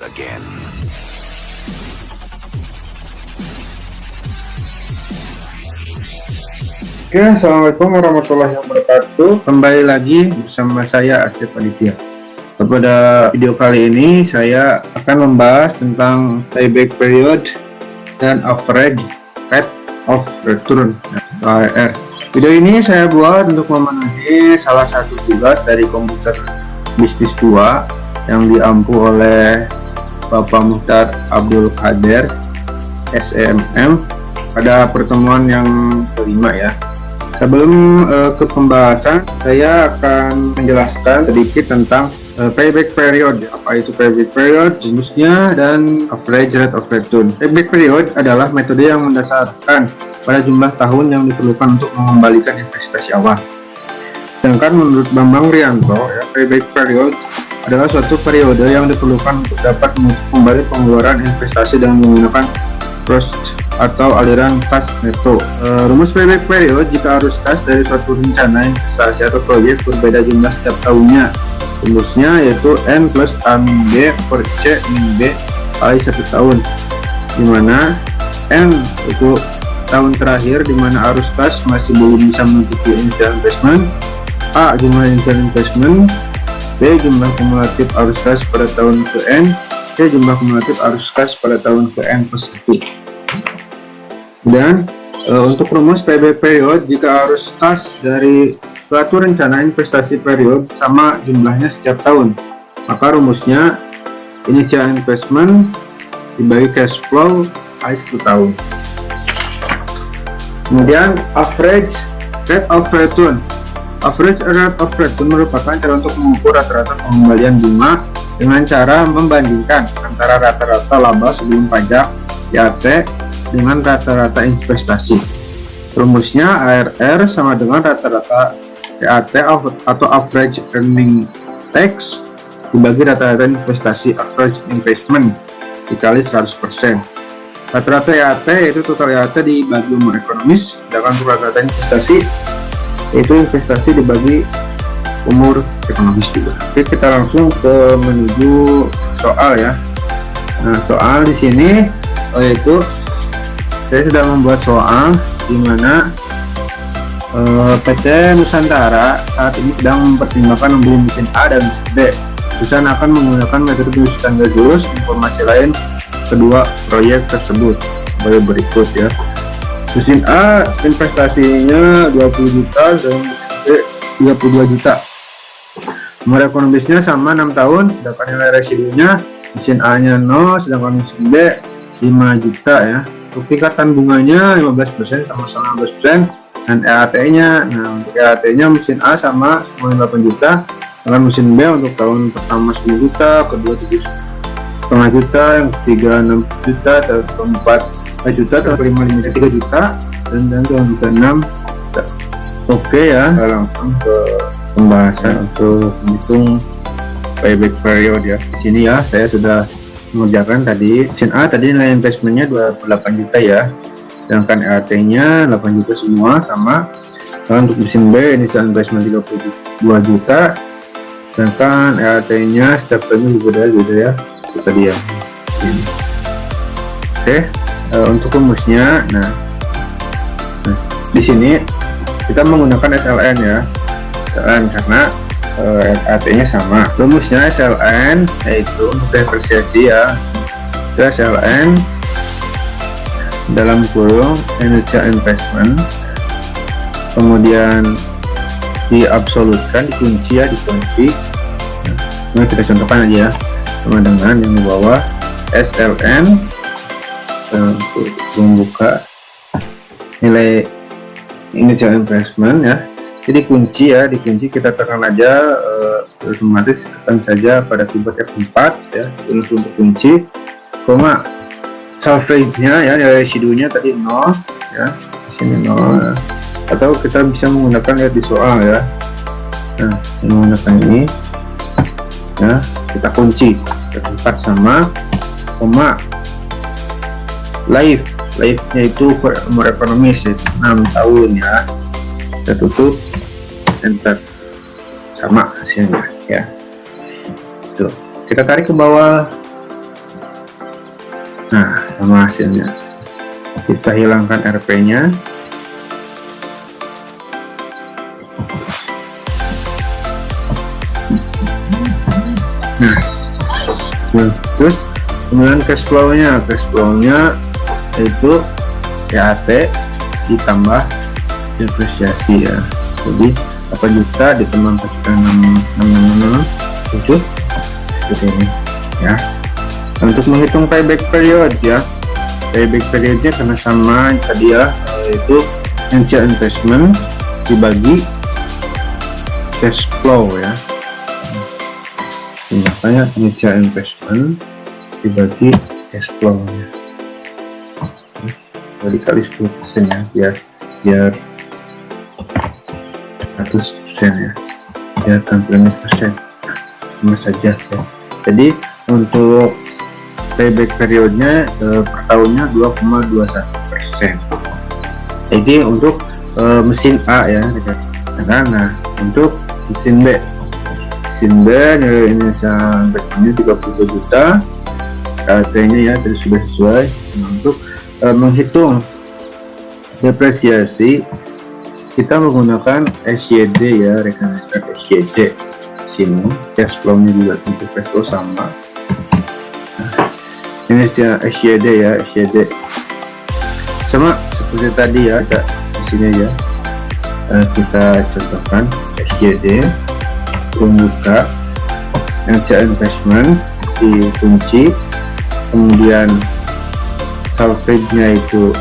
again. Oke, assalamualaikum warahmatullahi wabarakatuh. Kembali lagi bersama saya Asif Aditya. Pada video kali ini saya akan membahas tentang payback period dan average rate of return (ARR). Video ini saya buat untuk memenuhi salah satu tugas dari komputer bisnis 2 yang diampu oleh Bapak Muhtar Abdul Qadir SEMM pada pertemuan yang kelima ya. Sebelum ke pembahasan, saya akan menjelaskan sedikit tentang payback period. Apa itu payback period, jenisnya, dan average rate of return. Payback period adalah metode yang mendasarkan pada jumlah tahun yang diperlukan untuk mengembalikan investasi awal. Sedangkan menurut Bambang Rianto, ya, payback period adalah suatu periode yang diperlukan untuk dapat menutup kembali pengeluaran investasi dengan menggunakan cost atau aliran kas neto. Rumus payback period: jika arus kas dari suatu rencana investasi atau proyek berbeda jumlah setiap tahunnya, rumusnya yaitu N plus A min B per C min B kali 1 tahun, dimana N itu tahun terakhir di mana arus kas masih belum bisa menutupi initial investment, A jumlah initial investment, B jumlah kumulatif arus kas pada tahun ke N, C jumlah kumulatif arus kas pada tahun ke N plus 1. Dan untuk rumus payback period, jika arus kas dari suatu rencana investasi period sama jumlahnya setiap tahun, maka rumusnya initial investment dibagi cash flow kali 1 tahun. Kemudian average rate of return. Average rate of return merupakan cara untuk mengukur rata-rata pengembalian bunga dengan cara membandingkan antara rata-rata laba sebelum pajak (YAT) dengan rata-rata investasi. Rumusnya ARR sama dengan rata-rata YAT atau average earning tax dibagi rata-rata investasi average investment dikali 100%. Rata-rata YAT yaitu total YAT dibagi umur ekonomis, sedangkan untuk rata-rata investasi yaitu investasi dibagi umur ekonomis juga. Oke, kita langsung ke menuju soal ya. Nah, soal di sini yaitu saya sudah membuat soal di mana PT Nusantara saat ini sedang mempertimbangkan membeli mesin A dan mesin B. Perusahaan akan menggunakan metode penyusutan garis informasi lain kedua proyek tersebut sebagai berikut ya. Mesin A investasinya 20 juta dan mesin B 32 juta. Umur ekonomisnya sama 6 tahun, sedangkan nilai residunya mesin A nya 0, sedangkan mesin B 5 juta ya. Untuk tingkatan bunganya 15% sama 15%, dan EAT nya, nah untuk EAT nya mesin A sama 8 juta, dengan mesin B untuk tahun pertama 10 juta, kedua 7,5 juta, yang ketiga 6 juta, tahun keempat 4 juta, tahun kelima 3 juta, dan tahun ke-6 juta. Oke ya, kita langsung ke pembahasan untuk menghitung payback period ya. Di sini ya saya sudah mengerjakan tadi. Mesin A tadi nilai investmentnya 28 juta ya, sedangkan EAT nya 8 juta semua sama. Dan untuk mesin B initial investment 32 juta, sedangkan EAT nya setiap tahunnya berbeda ya, itu tadi ya. Oke, untuk rumusnya, nah di sini kita menggunakan SLN ya, SLN karena EAT-nya sama. Rumusnya SLN yaitu untuk depresiasi ya, SLN dalam kurung initial investment, kemudian diabsolutkan, dikunci ya, dikunci. Nah, kita contohkan aja ya, sama dengan yang di bawah SLN untuk membuka nilai initial investment ya. Jadi kunci ya, dikunci, kita tekan aja, otomatis tekan saja pada keyboard F4 ya, untuk kunci, koma salvage-nya ya, nilai residunya tadi 0 ya, di sini 0 ya. Atau kita bisa menggunakan ya di soal ya. Nah, menggunakan ini ya, kita kunci F4 sama koma life-nya itu umur ekonomis ya, 6 tahun ya. Kita tutup, enter, sama hasilnya ya. Tuh, kita tarik ke bawah Nah, sama hasilnya. Kita hilangkan RP-nya. Nah, terus kemudian cash flow-nya itu PAT ditambah depresiasi ya. Jadi 8 juta ditambah 4 juta 667 seperti ini ya. Untuk menghitung payback period ya, payback periodnya karena sama tadi ya, yaitu initial investment dibagi cash flow ya. Makanya initial investment dibagi cash flow nya dikali 10% ya, biar 100% ya, biar tampilannya persen sama saja ya. Jadi untuk payback periodnya per tahunnya 2,21%. Jadi untuk mesin A ya, nah untuk mesin B ini investasinya 32 juta, KT-nya ya tadi sudah sesuai. Nah, untuk menghitung depresiasi kita menggunakan SYD ya, rekan-rekan SYD sini. Cash flow-nya juga untuk cash flow sama. Nah, ini SYD ya, SYD sama seperti tadi ya, ada di sini ya. Kita contohkan SYD, membuka initial investment dikunci, kemudian salvage-nya itu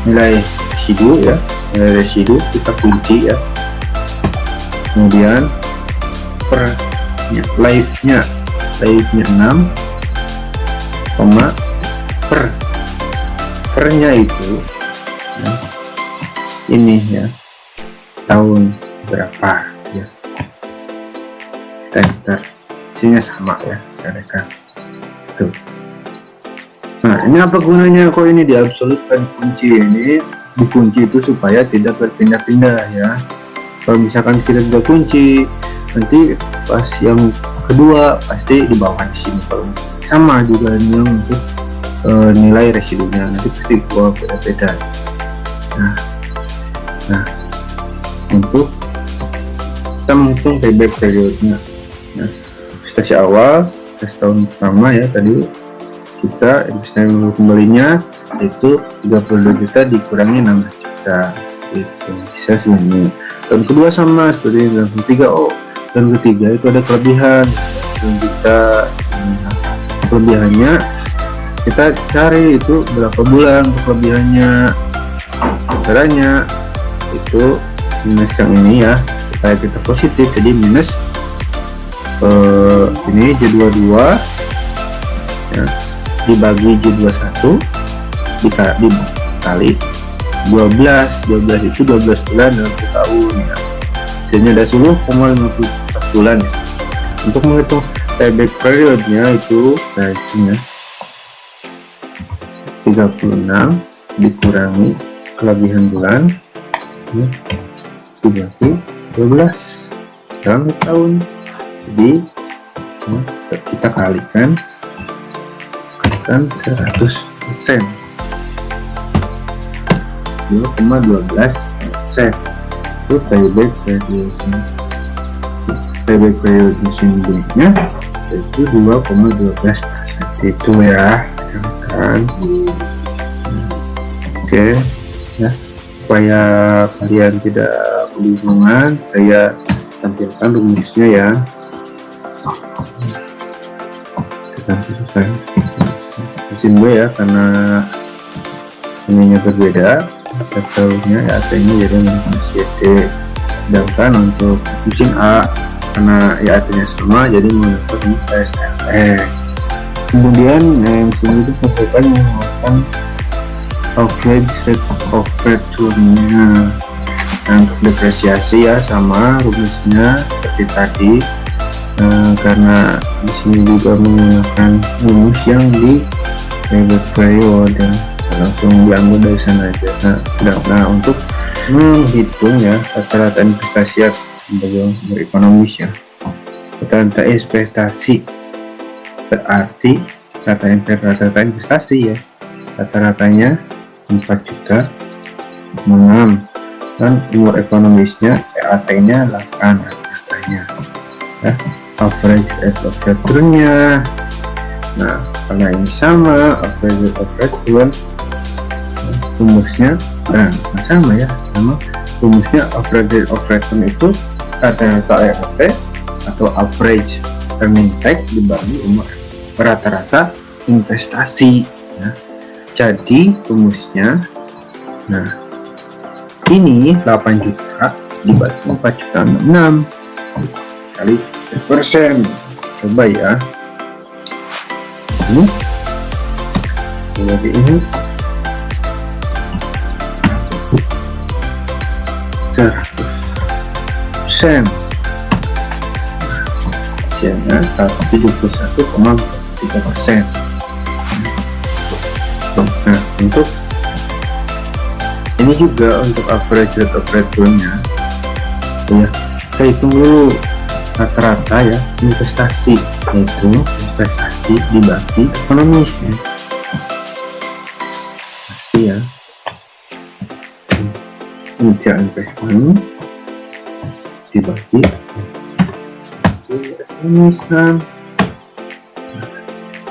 nilai residu ya, nilai residu kita kunci ya, kemudian per life-nya 6, pernya itu ya, ini ya tahun berapa ya, kita isinya sama ya rekan tuh. Nah, ini apa gunanya kok ini diabsolutkan kunci? Ini dikunci itu supaya tidak berpindah-pindah ya. Kalau misalkan kita sudah kunci, nanti pas yang kedua pasti di bawah di sini. Kalau sama juga ini untuk nilai residunya nanti pasti beda-beda. Nah, untuk kita menghitung payback periodnya. Nah, investasi awal, tahun pertama ya tadi kita investasi kembalinya itu 32 juta dikurangi 16 juta itu bisa segini. Tahun kedua sama seperti ini. Tahun ketiga, tahun ketiga itu ada kelebihan, dan kita kelebihannya kita cari itu berapa bulan untuk kelebihannya. Caranya itu minus yang ini ya, supaya kita positif, jadi minus ini J22 ya, dibagi J21 dikali 12 itu 12 bulan dalam tahun ya, hasilnya ada 10,54 bulan ya. Untuk menghitung payback periodnya itu tadinya 36 dikurangi kelebihan bulan ya, dibagi 12 dalam tahun. Jadi kita kalikan 100%, 2,12% itu payback period musim B-nya itu 2,12% itu ya kan. Oke ya, supaya kalian tidak kebingungan, saya tampilkan rumusnya ya. Mesin B ya, karena ininya berbeda, tahunya ya artinya jadi CD. Sedangkan untuk mesin A karena ya artinya sama, jadi menggunakan SLE. Kemudian mesin itu merupakan menggunakan average rate of return-nya. Nah, untuk depresiasi ya sama rumusnya seperti tadi. Karena di sini juga menggunakan rumus yang di payback period dan langsung diambil dari sana aja. Nah, untuk menghitung ya rata-rata investasi sebagai ekonomis ya, rata-rata investasi berarti rata-rata investasi ya, rata-ratanya 4 juta 6, dan umur ekonomisnya EAT-nya 8 rata-ratanya ya. Average rate of return-nya, nah karena ini sama average rate of return, rumusnya sama ya, sama rumusnya. Average rate of return itu rata-rata EAT atau average earning tax dibagi umur rata-rata investasi ya. Jadi rumusnya, nah ini 8 juta dibagi 4 juta 66 kali 10%. Coba ya, ini ini 100%, hasilnya 171,3%. Nah, untuk ini juga untuk average rate of return-nya ya, kita hitung dulu rata-rata ya investasi, yaitu investasi dibagi ekonomis ya. Investasi ya, initial investment dibagi ekonomis, kan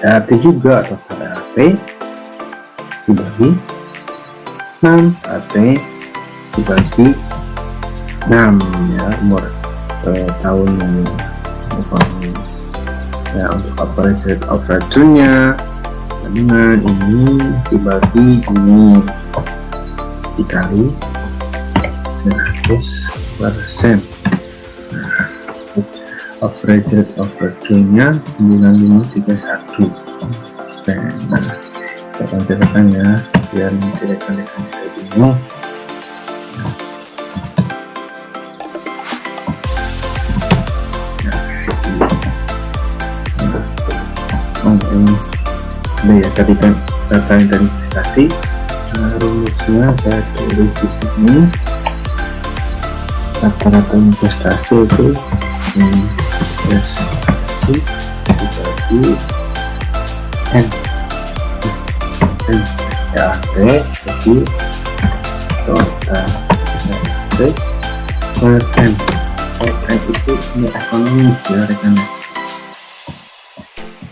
EAT juga atau EAT dibagi 6, AT dibagi 6 ya, umur tahun ekonomis ya. Untuk average rate of return-nya dengan ini dibagi ini dikali 100%. Nah, average rate of return-nya 9531%. Nah, tekan ya biar nanti rekan-rekan saya bingung. Ini ya tadi kan data yang dari investasi. Rumusnya saya tulis di sini. Rata-rata investasi itu investasi dibagi N ya, jadi total per N itu ini ekonomis ya rekan,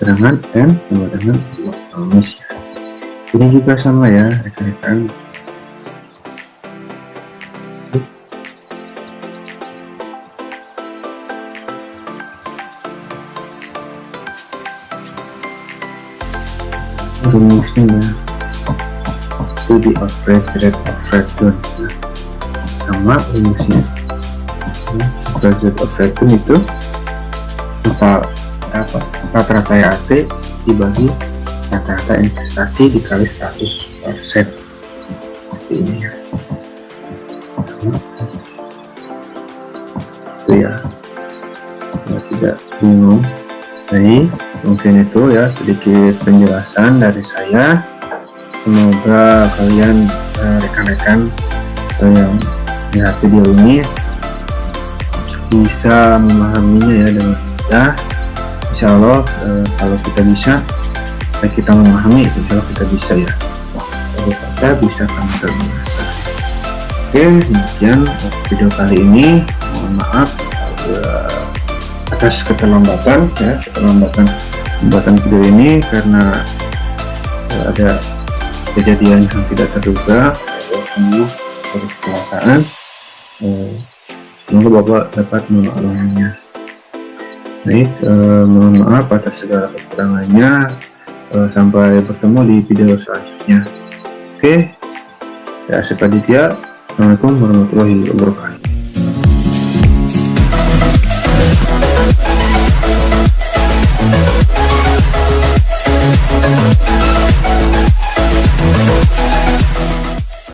sedangkan N sama dengan ekonomis ya. Ini juga sama ya rekan-rekan. Rumusnya itu di average rate of return sama rumusnya. Average rate of return itu rata-rata EAT dibagi rata-rata investasi dikali 100%, seperti ini ya. Itu ya, tidak bingung. Jadi mungkin itu ya sedikit penjelasan dari saya. Semoga kalian rekan-rekan yang melihat video ini bisa memahaminya ya dengan mudah. Insya Allah kalau kita bisa, kita memahami, insya Allah kita bisa ya. Kalau kita bisa kami terbiasa. Oke, demikian video kali ini. Mohon maaf atas keterlambatan ya, pembuatan video ini karena ada kejadian yang tidak terduga, sembuh dari kecelakaan. Semoga Bapak dapat memaklumnya. Baik, mohon maaf atas segala kekurangannya. Sampai bertemu di video selanjutnya. Oke, saya Asep Aditya. Assalamualaikum warahmatullahi wabarakatuh.